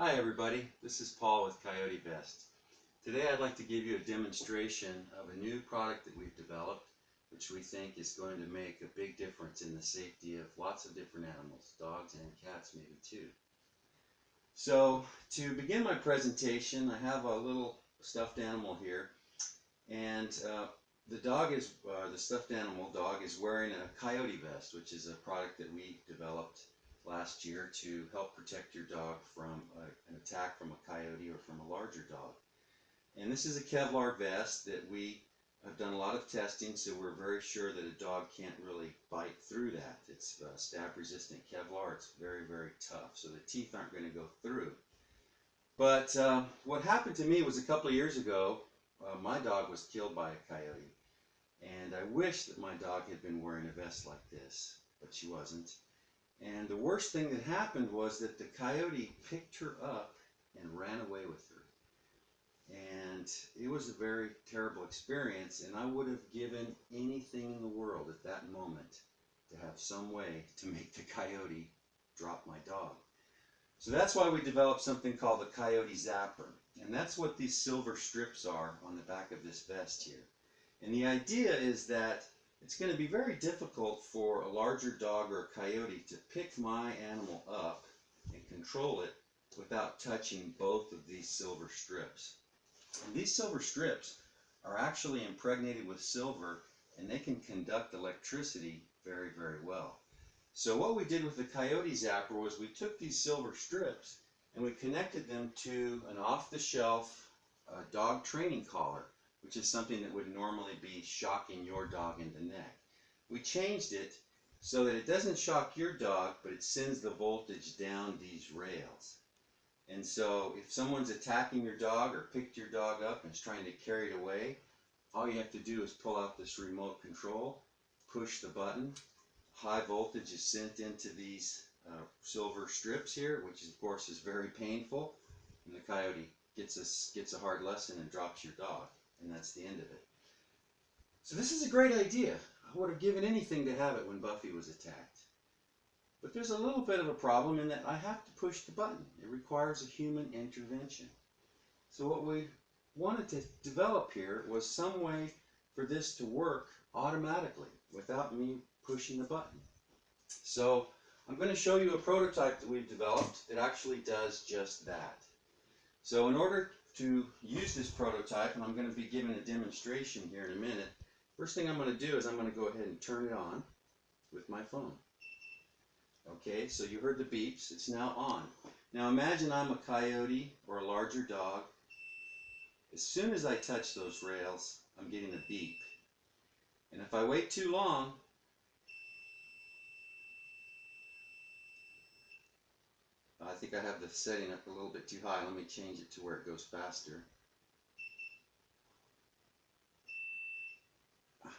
Hi everybody, this is Paul with Coyote Vest. Today I'd like to give you a demonstration of a new product that we've developed, which we think is going to make a big difference in the safety of lots of different animals, dogs and cats maybe too. So to begin my presentation, I have a little stuffed animal here, and the stuffed animal dog is wearing a Coyote Vest, which is a product that we developed last year to help protect your dog from an attack from a coyote or from a larger dog. And this is a Kevlar vest that we have done a lot of testing, so we're very sure that a dog can't really bite through that. It's stab resistant Kevlar. It's very, very tough, so the teeth aren't going to go through. But what happened to me was a couple of years ago, my dog was killed by a coyote. And I wish that my dog had been wearing a vest like this, but she wasn't. And the worst thing that happened was that the coyote picked her up and ran away with her. And it was a very terrible experience, and I would have given anything in the world at that moment to have some way to make the coyote drop my dog. So that's why we developed something called the Coyote Zapper. And that's what these silver strips are on the back of this vest here. And the idea is that it's going to be very difficult for a larger dog or a coyote to pick my animal up and control it without touching both of these silver strips. And these silver strips are actually impregnated with silver, and they can conduct electricity very, very well. So what we did with the Coyote Zapper was we took these silver strips and we connected them to an off-the-shelf dog training collar, which is something that would normally be shocking your dog in the neck. We changed it so that it doesn't shock your dog, but it sends the voltage down these rails. And so if someone's attacking your dog or picked your dog up and is trying to carry it away, all you have to do is pull out this remote control, push the button, high voltage is sent into these silver strips here, which of course is very painful, and the coyote gets a hard lesson and drops your dog. And that's the end of it. So this is a great idea. I would have given anything to have it when Buffy was attacked. But there's a little bit of a problem in that I have to push the button. It requires a human intervention. So what we wanted to develop here was some way for this to work automatically without me pushing the button. So I'm going to show you a prototype that we've developed that actually does just that. So in order to use this prototype, and I'm going to be giving a demonstration here in a minute, first thing I'm going to do is I'm going to go ahead and turn it on with my phone. Okay, so you heard the beeps. It's now on. Now imagine I'm a coyote or a larger dog. As soon as I touch those rails, I'm getting a beep. And if I wait too long, I think I have the setting up a little bit too high. Let me change it to where it goes faster. If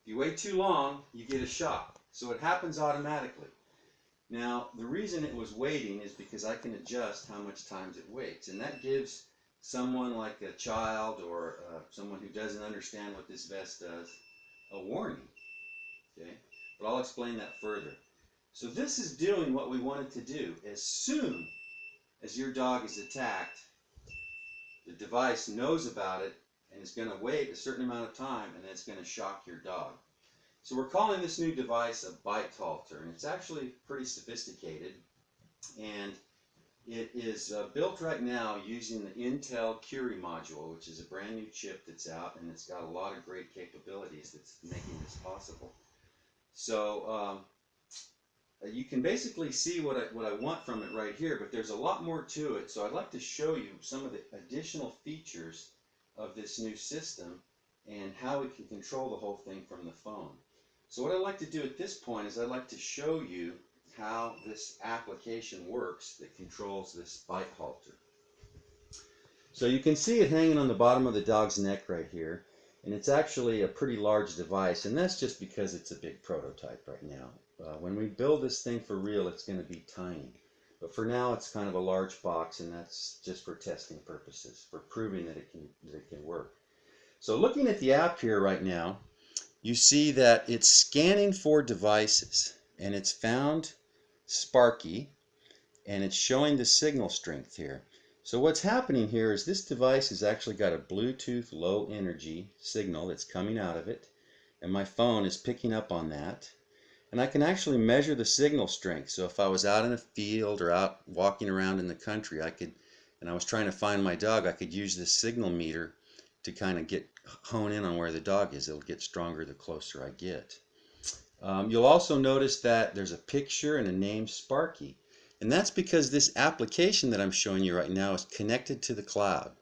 you wait too long, you get a shock. So it happens automatically. Now, the reason it was waiting is because I can adjust how much time it waits. And that gives someone like a child or someone who doesn't understand what this vest does a warning. Okay? But I'll explain that further. So this is doing what we wanted to do. As soon as your dog is attacked, the device knows about it and is going to wait a certain amount of time, and then it's going to shock your dog. So we're calling this new device a BiteHalter, and it's actually pretty sophisticated. And it is built right now using the Intel Curie module, which is a brand new chip that's out, and it's got a lot of great capabilities that's making this possible. So you can basically see what I want from it right here, but there's a lot more to it. So I'd like to show you some of the additional features of this new system and how we can control the whole thing from the phone. So what I'd like to do at this point is I'd like to show you how this application works that controls this BiteHalter. So you can see it hanging on the bottom of the dog's neck right here, and it's actually a pretty large device, and that's just because it's a big prototype right now. When we build this thing for real, it's going to be tiny. But for now, it's kind of a large box, and that's just for testing purposes, for proving that it can work. So looking at the app here right now, you see that it's scanning for devices, and it's found Sparky, and it's showing the signal strength here. So what's happening here is this device has actually got a Bluetooth low energy signal that's coming out of it, and my phone is picking up on that. And I can actually measure the signal strength. So if I was out in a field or out walking around in the country, and I was trying to find my dog, I could use this signal meter to kind of hone in on where the dog is. It'll get stronger the closer I get. You'll also notice that there's a picture and a name, Sparky. And that's because this application that I'm showing you right now is connected to the cloud.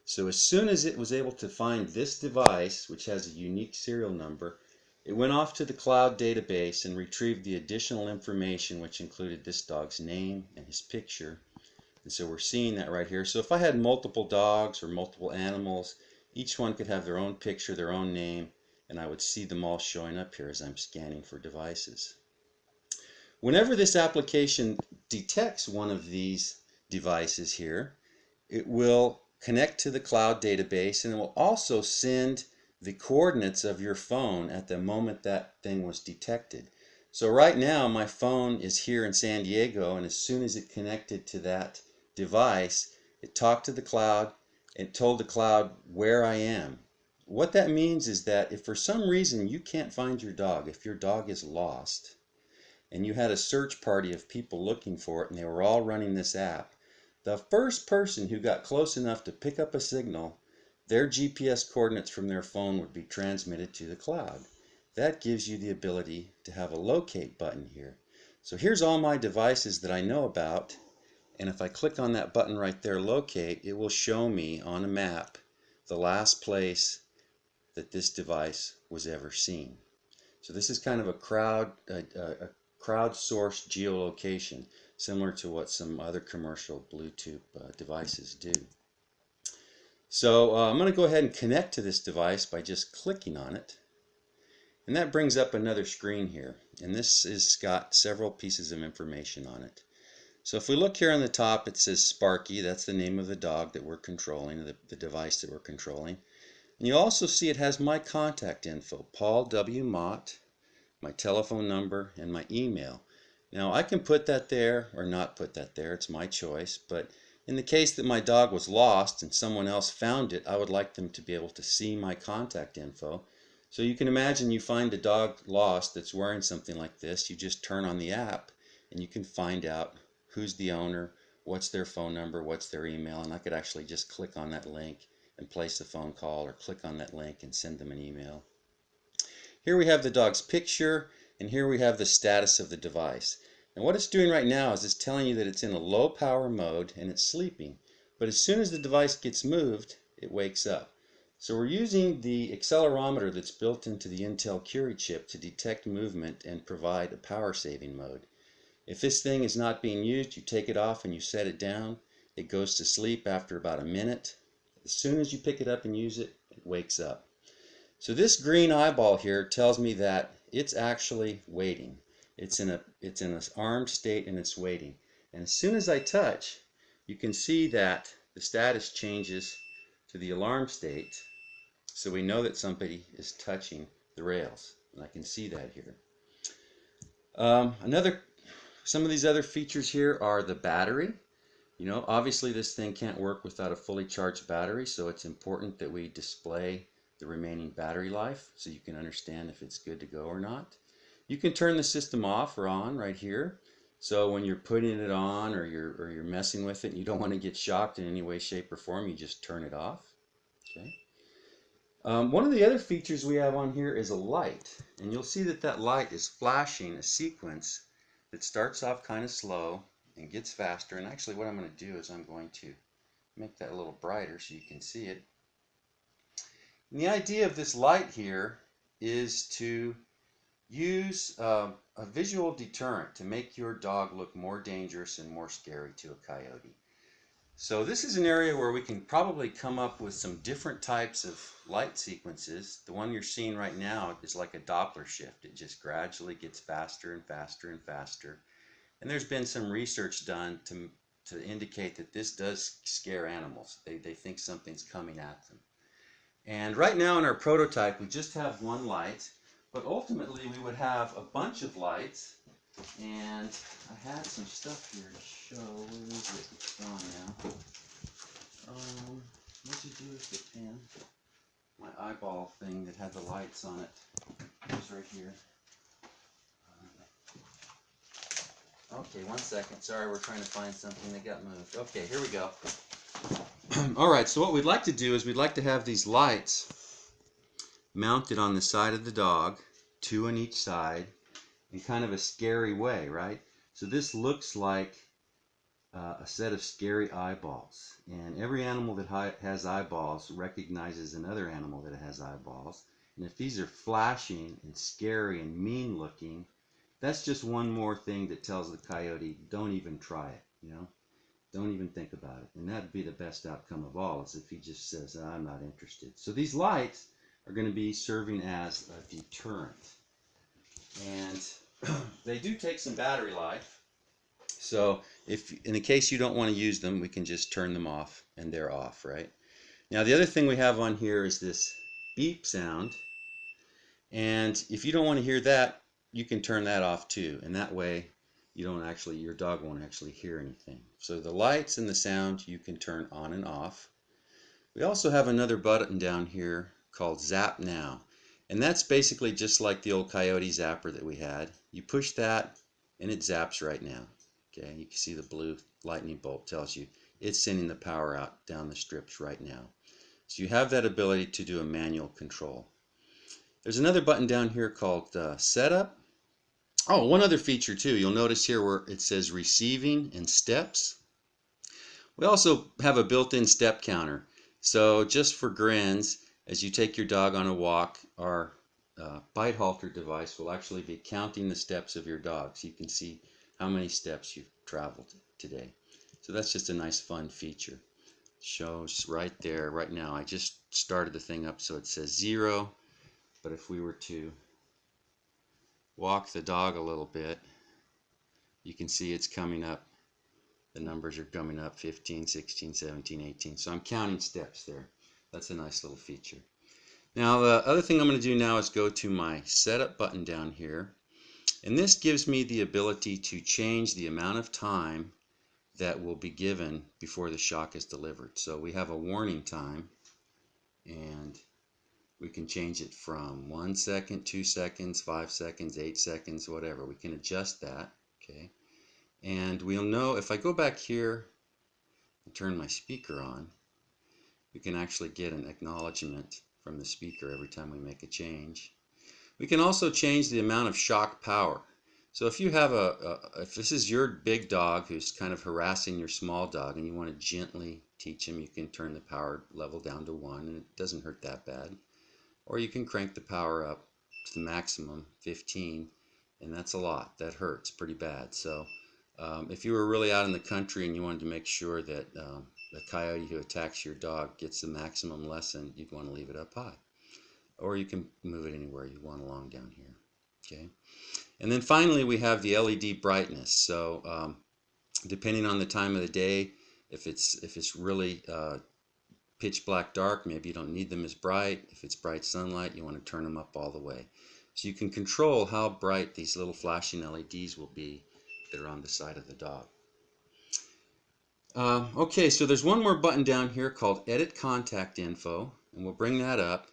So as soon as it was able to find this device, which has a unique serial number, it went off to the cloud database and retrieved the additional information, which included this dog's name and his picture. And so we're seeing that right here. So if I had multiple dogs or multiple animals, each one could have their own picture, their own name, and I would see them all showing up here as I'm scanning for devices. Whenever this application detects one of these devices here, it will connect to the cloud database, and it will also send the coordinates of your phone at the moment that thing was detected. So right now my phone is here in San Diego, and as soon as it connected to that device, it talked to the cloud and told the cloud where I am. What that means is that if for some reason you can't find your dog, if your dog is lost, and you had a search party of people looking for it and they were all running this app, the first person who got close enough to pick up a signal, their GPS coordinates from their phone would be transmitted to the cloud. That gives you the ability to have a locate button here. So here's all my devices that I know about, and if I click on that button right there, locate, it will show me on a map the last place that this device was ever seen. So this is kind of a crowdsourced geolocation, similar to what some other commercial Bluetooth devices do. So I'm going to go ahead and connect to this device by just clicking on it. And that brings up another screen here. And this has got several pieces of information on it. So if we look here on the top, it says Sparky. That's the name of the dog that we're controlling, the device that we're controlling. And you also see it has my contact info, Paul W. Mott, my telephone number, and my email. Now I can put that there or not put that there. It's my choice. But in the case that my dog was lost and someone else found it, I would like them to be able to see my contact info. So you can imagine you find a dog lost that's wearing something like this. You just turn on the app and you can find out who's the owner, what's their phone number, what's their email, and I could actually just click on that link and place a phone call, or click on that link and send them an email. Here we have the dog's picture, and here we have the status of the device. And what it's doing right now is it's telling you that it's in a low power mode and it's sleeping. But as soon as the device gets moved, it wakes up. So we're using the accelerometer that's built into the Intel Curie chip to detect movement and provide a power saving mode. If this thing is not being used, you take it off and you set it down. It goes to sleep after about a minute. As soon as you pick it up and use it, it wakes up. So this green eyeball here tells me that it's actually waiting. It's in an armed state and it's waiting. And as soon as I touch, you can see that the status changes to the alarm state. So we know that somebody is touching the rails. And I can see that here. Some of these other features here are the battery. You know, obviously this thing can't work without a fully charged battery, so it's important that we display the remaining battery life so you can understand if it's good to go or not. You can turn the system off or on right here. So when you're putting it on or you're messing with it and you don't want to get shocked in any way, shape, or form, you just turn it off. Okay. One of the other features we have on here is a light, and you'll see that that light is flashing a sequence that starts off kind of slow and gets faster. And actually what I'm going to do is I'm going to make that a little brighter so you can see it. And the idea of this light here is to use a visual deterrent to make your dog look more dangerous and more scary to a coyote. So this is an area where we can probably come up with some different types of light sequences. The one you're seeing right now is like a Doppler shift. It just gradually gets faster and faster and faster. And there's been some research done to indicate that this does scare animals. They think something's coming at them. And right now in our prototype we just have one light, but ultimately we would have a bunch of lights And I had some stuff here to show. Where is it? It's gone now. What'd you do with the pen? My eyeball thing that had the lights on it. It was right here. Okay, one second. Sorry, we're trying to find something that got moved. Okay, here we go. Alright, so what we'd like to do is we'd like to have these lights mounted on the side of the dog, 2 on each side, in kind of a scary way, right? So this looks like a set of scary eyeballs. And every animal that has eyeballs recognizes another animal that has eyeballs. And if these are flashing and scary and mean looking, that's just one more thing that tells the coyote, don't even try it, you know? Don't even think about it. And that'd be the best outcome of all, is if he just says, I'm not interested. So these lights are going to be serving as a deterrent. And they do take some battery life. So if in the case you don't want to use them, we can just turn them off and they're off, right? Now the other thing we have on here is this beep sound. And if you don't want to hear that, you can turn that off too. And that way you don't actually, your dog won't actually hear anything. So the lights and the sound you can turn on and off. We also have another button down here called Zap Now. And that's basically just like the old Coyote zapper that we had. You push that and it zaps right now. Okay, you can see the blue lightning bolt tells you it's sending the power out down the strips right now. So you have that ability to do a manual control. There's another button down here called Setup. Oh, one other feature too. You'll notice here where it says receiving and steps. We also have a built-in step counter. So just for grins, as you take your dog on a walk, our BiteHalter device will actually be counting the steps of your dog, so you can see how many steps you've traveled today. So that's just a nice fun feature. It shows right there, right now. I just started the thing up so it says 0, but if we were to walk the dog a little bit, you can see it's coming up. The numbers are coming up 15, 16, 17, 18. So I'm counting steps there. That's a nice little feature. Now the other thing I'm going to do now is go to my setup button down here. And this gives me the ability to change the amount of time that will be given before the shock is delivered. So we have a warning time, and we can change it from 1 second, 2 seconds, 5 seconds, 8 seconds, whatever. We can adjust that, okay? And we'll know, if I go back here and turn my speaker on, we can actually get an acknowledgement from the speaker every time we make a change. We can also change the amount of shock power. So if you have if this is your big dog who's kind of harassing your small dog and you want to gently teach him, you can turn the power level down to 1 and it doesn't hurt that bad. Or you can crank the power up to the maximum, 15, and that's a lot. That hurts pretty bad. So if you were really out in the country and you wanted to make sure that the coyote who attacks your dog gets the maximum lesson, you'd want to leave it up high. Or you can move it anywhere you want along down here. Okay. And then finally we have the LED brightness. So depending on the time of the day, if it's really pitch black dark, maybe you don't need them as bright. If it's bright sunlight, you want to turn them up all the way. So you can control how bright these little flashing LEDs will be that are on the side of the dog. Okay, so there's one more button down here called Edit Contact Info, and we'll bring that up.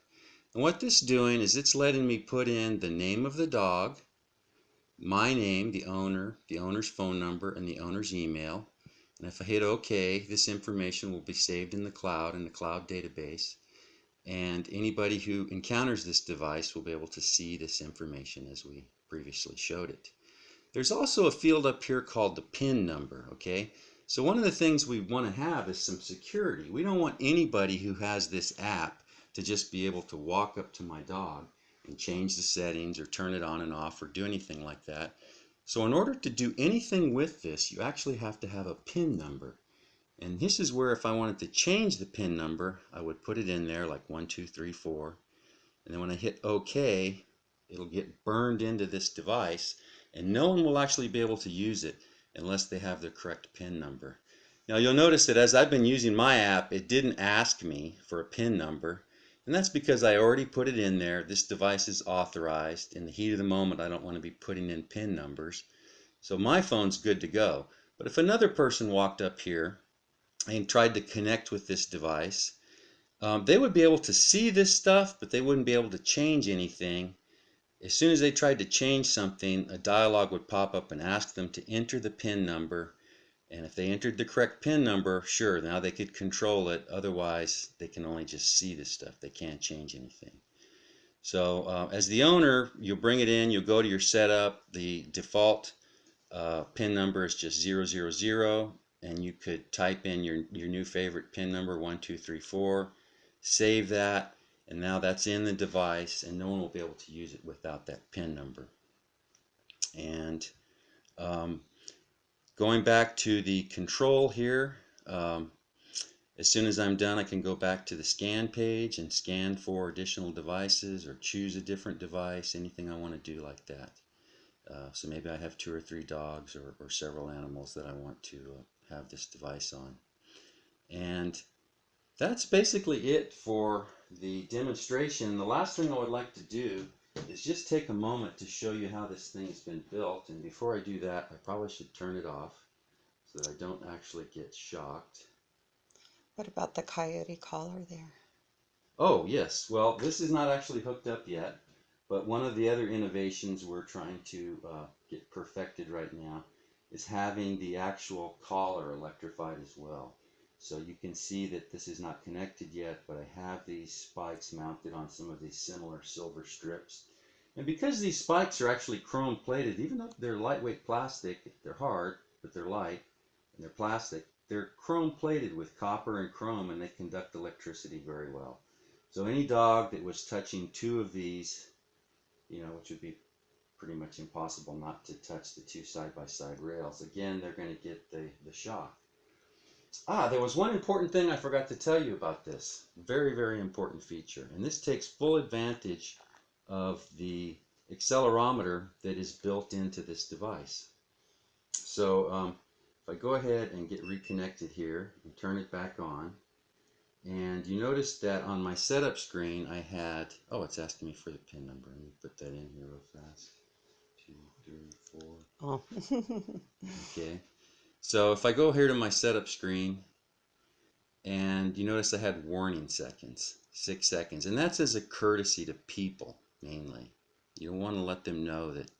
And what this is doing is it's letting me put in the name of the dog, my name, the owner's phone number, and the owner's email. And if I hit OK, this information will be saved in the cloud, in the cloud database. And anybody who encounters this device will be able to see this information as we previously showed it. There's also a field up here called the PIN number, okay? So one of the things we want to have is some security. We don't want anybody who has this app to just be able to walk up to my dog and change the settings or turn it on and off or do anything like that. So in order to do anything with this, you actually have to have a PIN number. And this is where if I wanted to change the PIN number, I would put it in there like 1, 2, 3, 4. And then when I hit OK, it'll get burned into this device and no one will actually be able to use it unless they have their correct PIN number. Now you'll notice that as I've been using my app, it didn't ask me for a PIN number. And that's because I already put it in there. This device is authorized. In the heat of the moment, I don't want to be putting in PIN numbers. So my phone's good to go. But if another person walked up here and tried to connect with this device, they would be able to see this stuff, but they wouldn't be able to change anything. As soon as they tried to change something, a dialog would pop up and ask them to enter the PIN number. And if they entered the correct PIN number, sure, now they could control it. Otherwise, they can only just see this stuff. They can't change anything. So as the owner, you'll bring it in, you'll go to your setup. The default PIN number is just 000, and you could type in your new favorite PIN number, 1234, save that, and now that's in the device, and no one will be able to use it without that PIN number. And going back to the control here, as soon as I'm done, I can go back to the scan page and scan for additional devices or choose a different device, anything I want to do like that. So maybe I have 2 or 3 dogs or several animals that I want to have this device on. And that's basically it for the demonstration. The last thing I would like to do is just take a moment to show you how this thing has been built. And before I do that, I probably should turn it off so that I don't actually get shocked. What about the coyote collar there? Oh, yes. Well, this is not actually hooked up yet, but one of the other innovations we're trying to get perfected right now is having the actual collar electrified as well. So you can see that this is not connected yet, but I have these spikes mounted on some of these similar silver strips. And because these spikes are actually chrome plated, even though they're lightweight plastic, they're hard, but they're light, and they're plastic, they're chrome plated with copper and chrome, and they conduct electricity very well. So any dog that was touching 2 of these, which would be pretty much impossible not to touch the 2 side-by-side rails, again, they're going to get the shock. There was one important thing I forgot to tell you about this. Very, very important feature. And this takes full advantage of the accelerometer that is built into this device. So if I go ahead and get reconnected here and turn it back on, and you notice that on my setup screen I had, it's asking me for the PIN number. Let me put that in here real fast. 2, 3, 4. Oh. Okay. So if I go here to my setup screen, and you notice I had warning seconds, 6 seconds. And that's as a courtesy to people, mainly. You don't want to let them know that,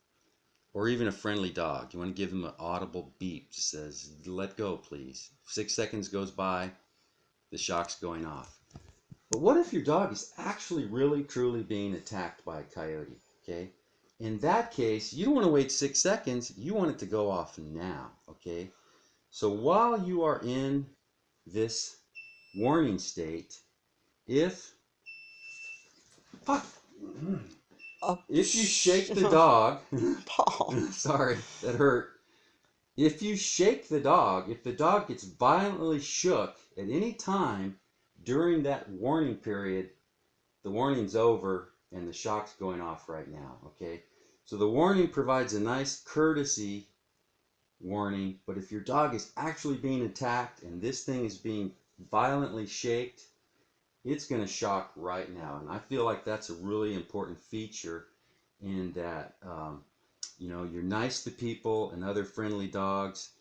or even a friendly dog. You want to give them an audible beep that says, let go, please. 6 seconds goes by, the shock's going off. But what if your dog is actually really truly being attacked by a coyote? Okay? In that case, you don't want to wait 6 seconds, you want it to go off now. Okay? So while you are in this warning state, if you shake the dog, Paul. Sorry, that hurt. If you shake the dog, if the dog gets violently shook at any time during that warning period, the warning's over and the shock's going off right now, okay? So the warning provides a nice courtesy warning, but if your dog is actually being attacked and this thing is being violently shaked, it's going to shock right now. And I feel like that's a really important feature in that you're nice to people and other friendly dogs,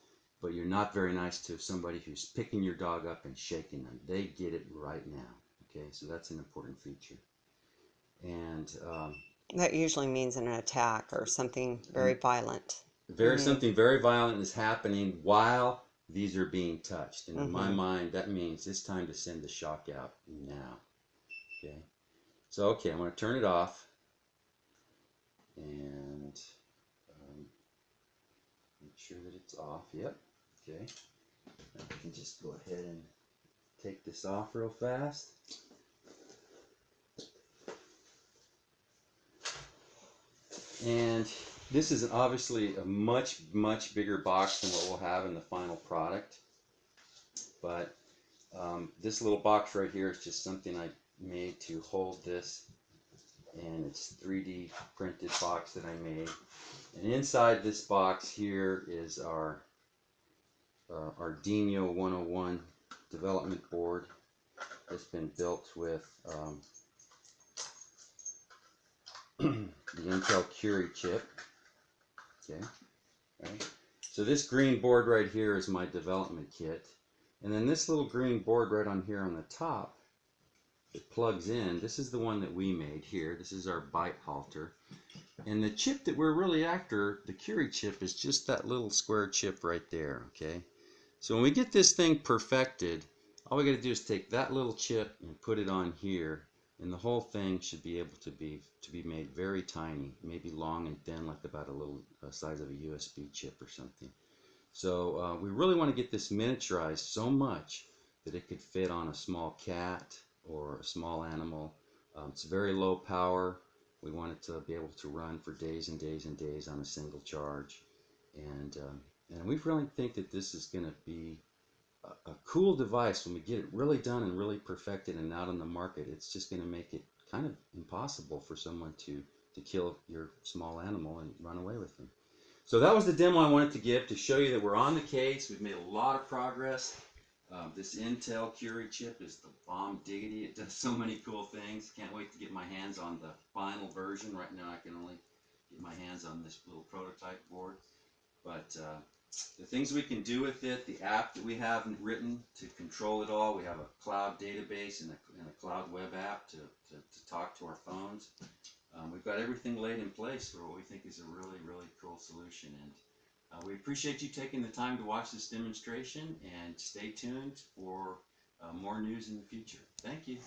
but you're not very nice to somebody who's picking your dog up and shaking them. They get it right now. Okay, so that's an important feature. And that usually means an attack or something very violent. Something very violent is happening while these are being touched. And in my mind, that means it's time to send the shock out now. Okay, so I'm going to turn it off. And make sure that it's off. Yep. Okay. Now I can just go ahead and take this off real fast. And this is obviously a much, much bigger box than what we'll have in the final product. But this little box right here is just something I made to hold this. And it's 3D printed box that I made. And inside this box here is our Arduino 101 development board that's been built with the Intel Curie chip. Okay, Right? So this green board right here is my development kit. And then this little green board right on here on the top, it plugs in. This is the one that we made here. This is our BiteHalter. And the chip that we're really after, the Curie chip, is just that little square chip right there, okay? So when we get this thing perfected, all we got to do is take that little chip and put it on here, and the whole thing should be able to be made very tiny, maybe long and thin, like about a little size of a USB chip or something. So we really want to get this miniaturized so much that it could fit on a small cat or a small animal. It's very low power. We want it to be able to run for days and days and days on a single charge. And we really think that this is going to be a cool device when we get it really done and really perfected and out on the market. It's just going to make it kind of impossible for someone to kill your small animal and run away with them. So that was the demo I wanted to give to show you that we're on the case. We've made a lot of progress. This Intel Curie chip is the bomb diggity. It does so many cool things. Can't wait to get my hands on the final version. Right now I can only get my hands on this little prototype board. But the things we can do with it, the app that we have written to control it all, we have a cloud database and a cloud web app to talk to our phones. We've got everything laid in place for what we think is a really, really cool solution. And we appreciate you taking the time to watch this demonstration, and stay tuned for more news in the future. Thank you.